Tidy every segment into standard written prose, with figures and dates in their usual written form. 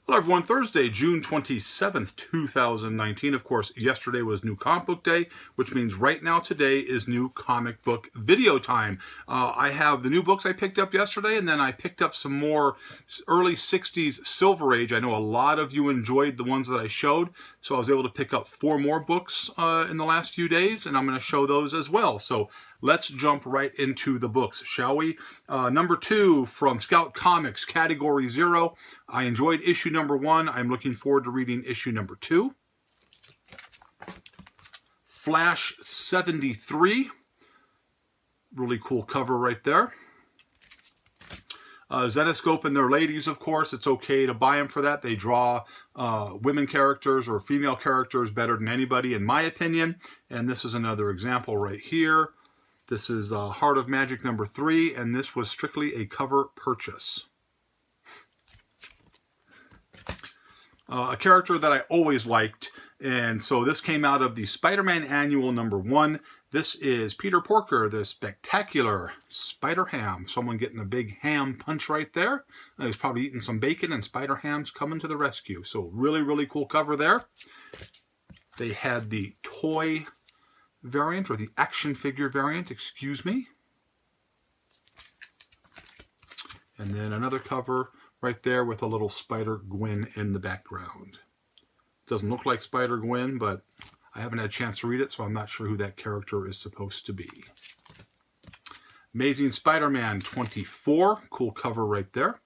Hello everyone, Thursday, June 27th, 2019. Of course, yesterday was New Comic Book Day, which means right now today is New Comic Book Video time. I have the new books I picked up yesterday, and then I picked up some more early 60s Silver Age. I know a lot of you enjoyed the ones that I showed, so I was able to pick up 4 more books in the last few days, and I'm going to show those as well. So let's jump right into the books, shall we? Number 2 from Scout Comics, Category 0. I enjoyed issue number 1. I'm looking forward to reading issue number 2. Flash 73. Really cool cover right there. Zenescope and their ladies, of course. It's okay to buy them for that. They draw women characters or female characters better than anybody, in my opinion. And this is another example right here. This is Heart of Magic number 3, and this was strictly a cover purchase. A character that I always liked, and so this came out of the Spider-Man Annual number 1. This is Peter Porker, the spectacular Spider-Ham. Someone getting a big ham punch right there. He's probably eating some bacon, and Spider-Ham's coming to the rescue. So really, really cool cover there. They had the toy variant, or the action figure variant, excuse me. And then another cover right there with a little Spider-Gwen in the background. Doesn't look like Spider-Gwen, but I haven't had a chance to read it, so I'm not sure who that character is supposed to be. Amazing Spider-Man 24, cool cover right there.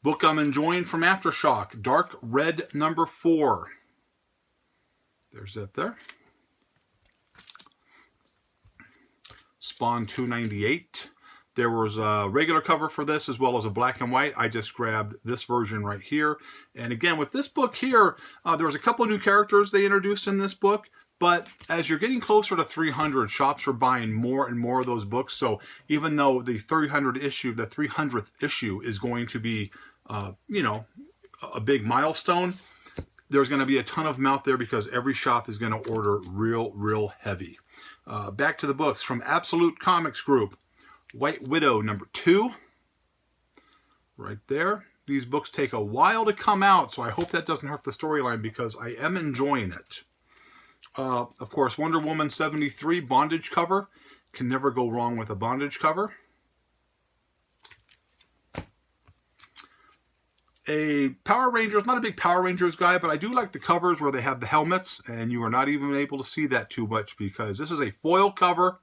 Book I'm enjoying from Aftershock, Dark Red number 4. There's that there. Spawn 298. There was a regular cover for this as well as a black and white. I just grabbed this version right here. And again, with this book here, there was a couple of new characters they introduced in this book. But as you're getting closer to 300, shops are buying more and more of those books. So even though the 300th issue is going to be, you know, a big milestone, there's going to be a ton of them out there because every shop is going to order real heavy. Back to the books from Absolute Comics Group. White Widow number 2. Right there. These books take a while to come out, so I hope that doesn't hurt the storyline because I am enjoying it. Of course, Wonder Woman 73 bondage cover. Can never go wrong with a bondage cover. A Power Rangers, not a big Power Rangers guy, but I do like the covers where they have the helmets, and you are not even able to see that too much because this is a foil cover,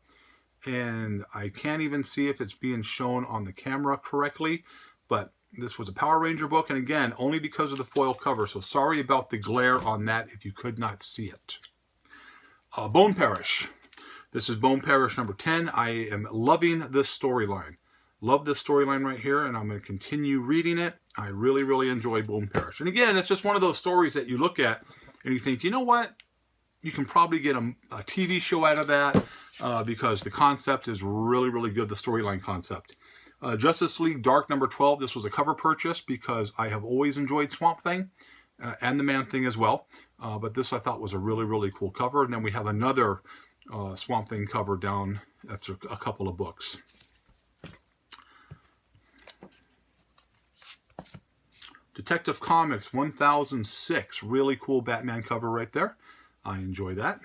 and I can't even see if it's being shown on the camera correctly, but this was a Power Ranger book, and again, only because of the foil cover, so sorry about the glare on that if you could not see it. Bone Parish. This is Bone Parish number 10. I am loving this storyline. Love this storyline right here, and I'm going to continue reading it. I really enjoy Bone Parish. And again, it's just one of those stories that you look at and you think, you know what? You can probably get a TV show out of that because the concept is really good, the storyline concept. Justice League Dark number 12. This was a cover purchase because I have always enjoyed Swamp Thing and the Man-Thing as well. But this I thought was a really cool cover. And then we have another Swamp Thing cover down after a couple of books. Detective Comics 1006, really cool Batman cover right there. I enjoy that.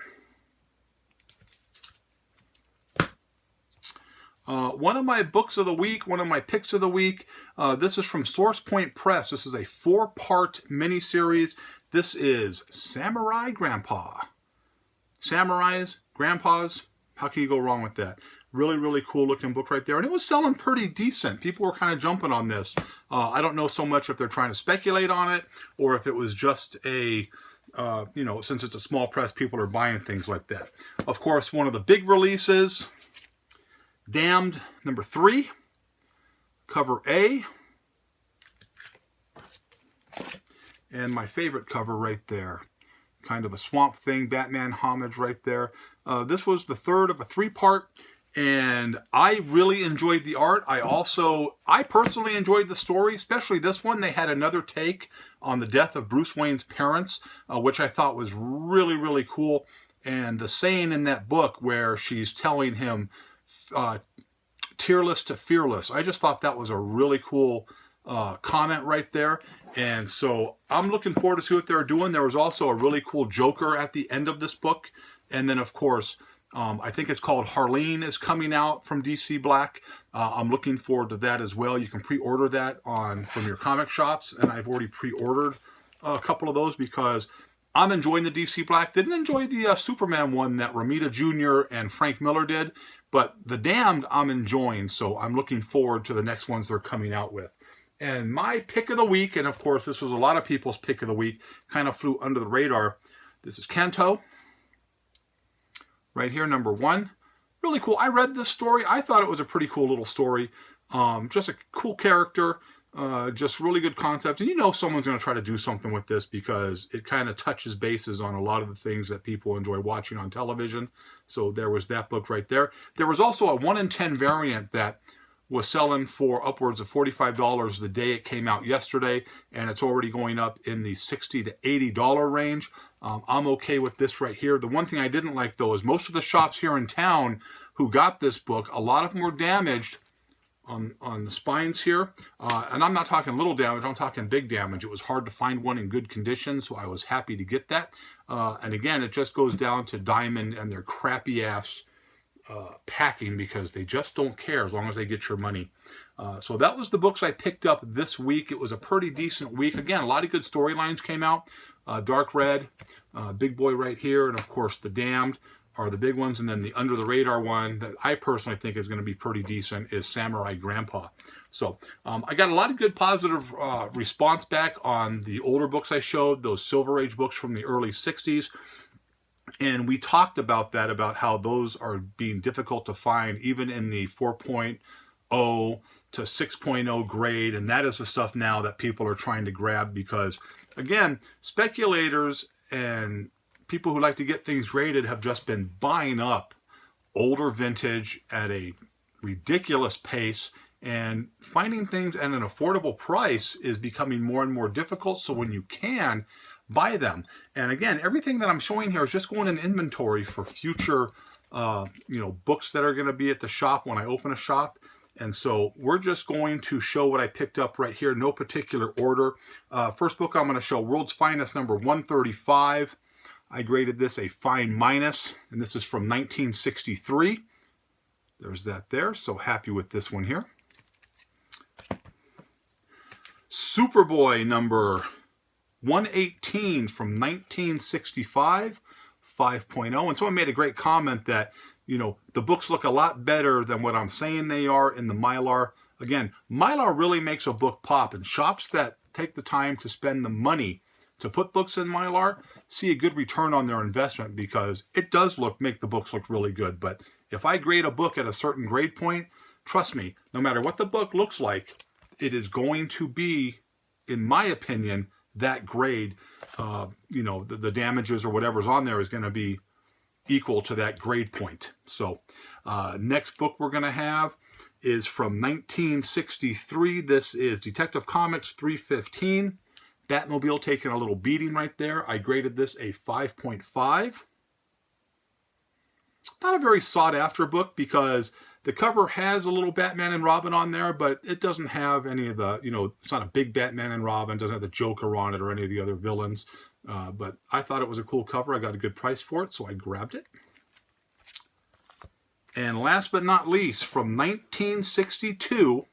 One of my books of the week, one of my picks of the week, this is from Source Point Press. This is a 4-part miniseries. This is Samurai Grandpa. Samurais, grandpas, how can you go wrong with that? Really cool looking book right there. And it was selling pretty decent. People were kind of jumping on this. I don't know so much if they're trying to speculate on it or if it was just a, you know, since it's a small press, people are buying things like that. Of course, one of the big releases, Damned number 3, cover A. And my favorite cover right there. Kind of a Swamp Thing, Batman homage right there. This was the third of a 3-part. And I really enjoyed the art. I personally enjoyed the story, especially this one. They had another take on the death of Bruce Wayne's parents, which I thought was really cool. And the saying in that book where she's telling him, tearless to fearless, I just thought that was a really cool comment right there. And so I'm looking forward to see what they're doing. There was also a really cool Joker at the end of this book. And then, of course, I think it's called Harleen is coming out from DC Black. I'm looking forward to that as well. You can pre-order that from your comic shops. And I've already pre-ordered a couple of those because I'm enjoying the DC Black. Didn't enjoy the Superman one that Romita Jr. and Frank Miller did. But The Damned I'm enjoying. So I'm looking forward to the next ones they're coming out with. And my pick of the week, and of course this was a lot of people's pick of the week, kind of flew under the radar. This is Kanto. Right here, number 1. Really cool. I read this story. I thought it was a pretty cool little story. Just a cool character. Just really good concept. And you know someone's going to try to do something with this because it kind of touches bases on a lot of the things that people enjoy watching on television. So there was that book right there. There was also a 1 in 10 variant that was selling for upwards of $45 the day it came out yesterday, and it's already going up in the $60 to $80 range. I'm okay with this right here. The one thing I didn't like, though, is most of the shops here in town who got this book, a lot of them were damaged on the spines here. And I'm not talking little damage, I'm talking big damage. It was hard to find one in good condition, so I was happy to get that. And again, it just goes down to Diamond and their crappy-ass packing because they just don't care as long as they get your money. So that was the books I picked up this week. It was a pretty decent week. Again, a lot of good storylines came out. Dark Red, Big Boy right here, and of course The Damned are the big ones. And then the under the radar one that I personally think is going to be pretty decent is Samurai Grandpa. So I got a lot of good positive response back on the older books I showed, those Silver Age books from the early 60s. And we talked about that, about how those are being difficult to find, even in the 4.0 to 6.0 grade. And that is the stuff now that people are trying to grab because, again, speculators and people who like to get things graded have just been buying up older vintage at a ridiculous pace. And finding things at an affordable price is becoming more and more difficult. So when you can, buy them. And again, everything that I'm showing here is just going in inventory for future, books that are going to be at the shop when I open a shop. And so we're just going to show what I picked up right here, no particular order. First book I'm going to show, World's Finest, number 135. I graded this a fine minus, and this is from 1963. There's that there, so happy with this one here. Superboy, number 118 from 1965, 5.0. And someone made a great comment that, the books look a lot better than what I'm saying they are in the Mylar. Again, Mylar really makes a book pop, and shops that take the time to spend the money to put books in Mylar see a good return on their investment because it does make the books look really good. But if I grade a book at a certain grade point, trust me, no matter what the book looks like, it is going to be, in my opinion, that grade. The damages or whatever's on there is going to be equal to that grade point. So next book we're going to have is from 1963. This is Detective Comics 315. Batmobile taking a little beating right there. I graded this a 5.5. Not a very sought after book because the cover has a little Batman and Robin on there, but it doesn't have any of the, it's not a big Batman and Robin, doesn't have the Joker on it or any of the other villains. But I thought it was a cool cover. I got a good price for it, so I grabbed it. And last but not least, from 1962,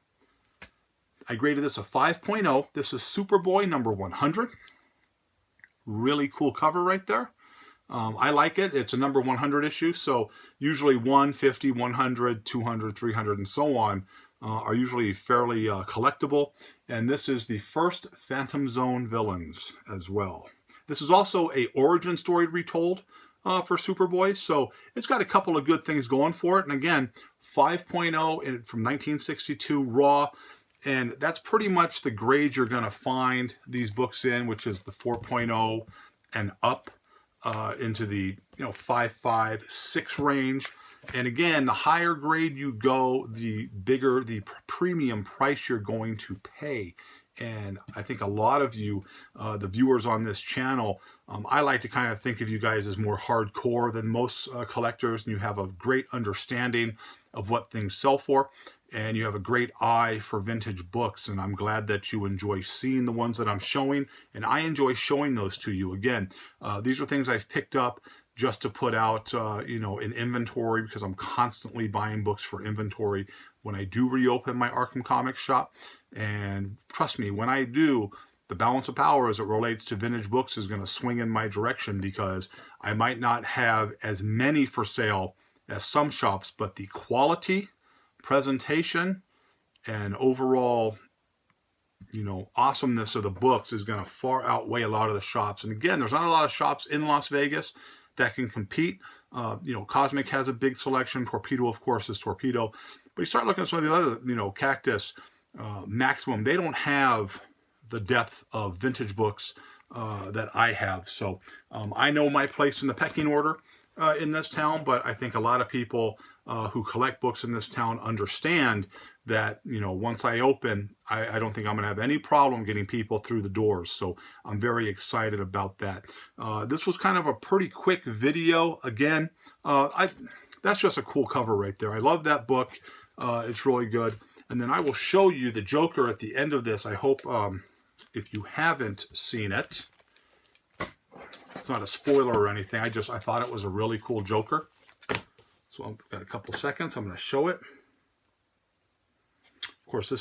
I graded this a 5.0. This is Superboy number 100. Really cool cover right there. I like it. It's a number 100 issue, so usually 150, 100, 200, 300, and so on are usually fairly collectible. And this is the first Phantom Zone villains as well. This is also a origin story retold for Superboy, so it's got a couple of good things going for it. And again, 5.0 from 1962 raw, and that's pretty much the grade you're going to find these books in, which is the 4.0 and up. Into the 5.5, 6 range. And again, the higher grade you go, the bigger the premium price you're going to pay. And I think a lot of you, the viewers on this channel, I like to kind of think of you guys as more hardcore than most collectors, and you have a great understanding of what things sell for. and you have a great eye for vintage books, and I'm glad that you enjoy seeing the ones that I'm showing, and I enjoy showing those to you. Again, these are things I've picked up just to put out, you know, in inventory, because I'm constantly buying books for inventory when I do reopen my Arkham Comics shop. And trust me, when I do, the balance of power as it relates to vintage books is going to swing in my direction, because I might not have as many for sale as some shops, but the quality, presentation, and overall, you know, awesomeness of the books is going to far outweigh a lot of the shops. And again, there's not a lot of shops in Las Vegas that can compete. You know, Cosmic has a big selection. Torpedo, of course, is Torpedo. But you start looking at some of the other, you know, Cactus, Maximum, they don't have the depth of vintage books that I have. So I know my place in the pecking order in this town, but I think a lot of people who collect books in this town understand that, you know, once I open, I don't think I'm going to have any problem getting people through the doors. So I'm very excited about that. This was kind of a pretty quick video. Again, that's just a cool cover right there. I love that book. It's really good. And then I will show you the Joker at the end of this. I hope if you haven't seen it, it's not a spoiler or anything. I thought it was a really cool Joker. So I've got a couple seconds. I'm going to show it. Of course, this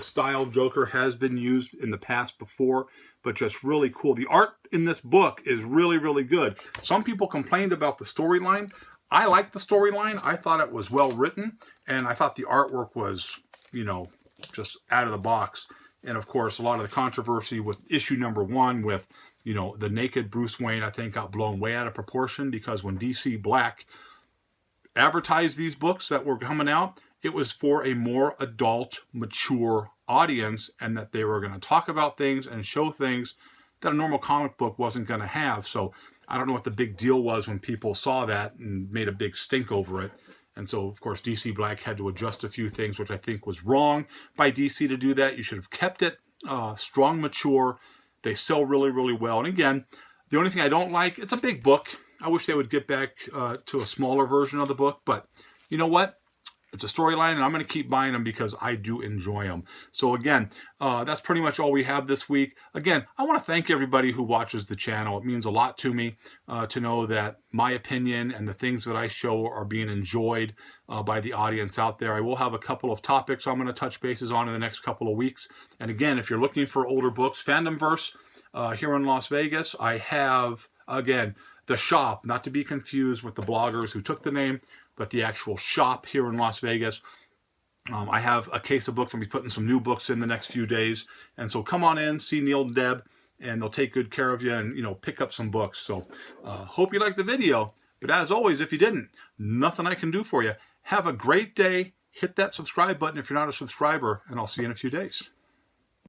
style of Joker has been used in the past before, but just really cool. The art in this book is really, really good. Some people complained about the storyline. I like the storyline. I thought it was well written, and I thought the artwork was, you know, just out of the box. And of course, a lot of the controversy with issue #1 with, you know, the naked Bruce Wayne, I think got blown way out of proportion, because when DC Black advertised these books that were coming out, it was for a more adult, mature audience, and that they were going to talk about things and show things that a normal comic book wasn't going to have. So I don't know what the big deal was when people saw that and made a big stink over it. And so, of course, DC Black had to adjust a few things, which I think was wrong by DC to do that. You should have kept it strong, mature. They sell really, really well. And again, the only thing I don't like, it's a big book. I wish they would get back to a smaller version of the book. But you know what? It's a storyline, and I'm going to keep buying them because I do enjoy them. So again, that's pretty much all we have this week. Again, I want to thank everybody who watches the channel. It means a lot to me to know that my opinion and the things that I show are being enjoyed by the audience out there. I will have a couple of topics I'm going to touch bases on in the next couple of weeks. And again, if you're looking for older books, Fandomverse here in Las Vegas, I have, again, the shop, not to be confused with the bloggers who took the name, but the actual shop here in Las Vegas. I have a case of books. I'll be putting some new books in the next few days. And so come on in, see Neil and Deb, and they'll take good care of you and, you know, pick up some books. So hope you liked the video. But as always, if you didn't, nothing I can do for you. Have a great day. Hit that subscribe button if you're not a subscriber, and I'll see you in a few days.